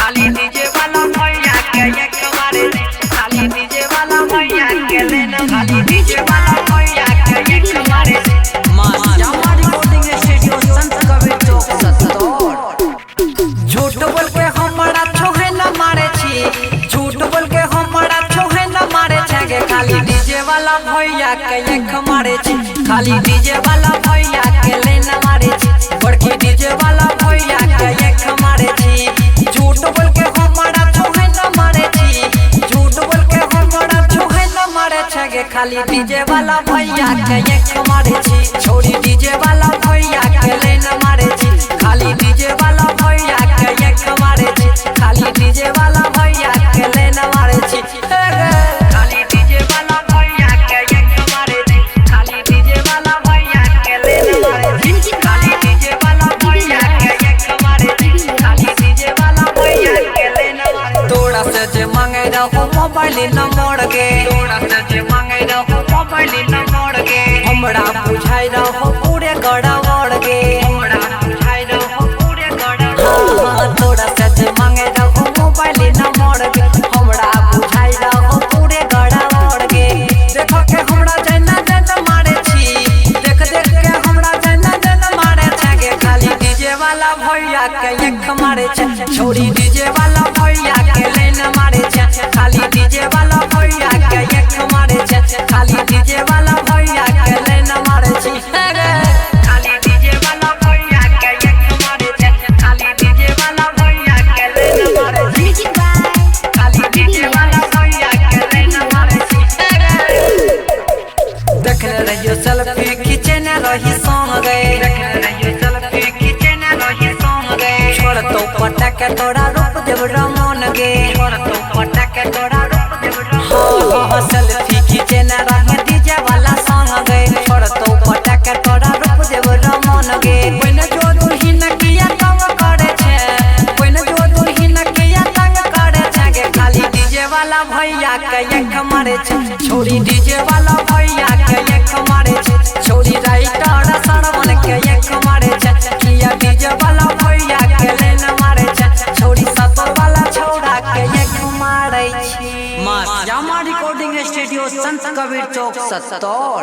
खाली डीजे वाला भैया के एक मारे खाली डीजे वाला भैया के लेना खाली डीजे वाला भैया के एक मारे मां रिकॉर्डिंग स्टूडियो संत कबीर चौक सतौर। झूठ बोल के हमरा छोहे न मारे छी झूठ बोल के हमरा छोहे न मारे छे खाली डीजे वाला भैया के एक मारे छी खाली डीजे वाला भैया के लेना मारे छी बड़की डीजे वाला भैया के एक मारे छी झूठ बोल के हमरा छोहे न मारे छी झूठ बोल के हमरा छोहे न मारे छे खाली डीजे वाला भैया के एक मारे छी छोड़ी डीजे वाला भैया के लेना मारे छी खाली डीजे वाला भैया के एक मारे छी खाली डीजे वाला भैया के लेना मारे छी खाली डीजे वाला भैया के एक मारे छी खाली डीजे वाला भैया के लेना मारे छी खाली डीजे वाला भैया के एक मारे छी खाली डीजे वाला भैया के लेना मारे तोड़ा से जे मांगे रहो मोबाइल नंबर गे तोड़ा से जे मांगे रहो मोबाइल नंबर गे हमरा बुझाई रहो पूरे गड़बड़ गे हमरा बुझाई रहो पूरे गड़बड़ तोड़ा से जे मांगे रहो मोबाइल नंबर गे हमरा बुझाई रहो पूरे गड़बड़ गे देखो के हमरा जना जना मारे छी देख देख के हमरा जना जना मारे छे गे खाली डीजे वाला भैया के एक मारे छे छोड़ी डीजे वाला भैया के लेना मारे छे खाली डीजे वाला भैया के एक मारे छे खाली डीजे वाला भैया के लेना मारे छी खाली डीजे वाला भैया के एक मारे छे खाली डीजे वाला भैया के लेना मारे छी खाली डीजे वाला भैया के लेना मारे छी देखले रहियो सेल्फी खींचे न रही संग गए देखले रहियो सेल्फी खींचे न रही संग गए छोड़ तो पटक तोरा रूप देव रमन गे छोड़ तो पटक तोरा रूप देव रमन सेल्फी खींचे न रही डीजे वाला संग गए छोड़ तो पटक तोरा रूप देव रमन गे कोई न जो दुल्हन किया तंग करे छे कोई न जो दुल्हन किया तंग करे छे गे खाली डीजे वाला भैया के एक मारे छे छोड़ी डीजे वाला भैया के एक मारे छे छोड़ी राइटर सरवन के एक मारे छे किया डीजे वाला भैया के लेना मारे छे छोड़ी सतर वाला छोड़ा के एक मारे छी मां रिकॉर्डिंग स्टूडियो संत कबीर चौक सतौर।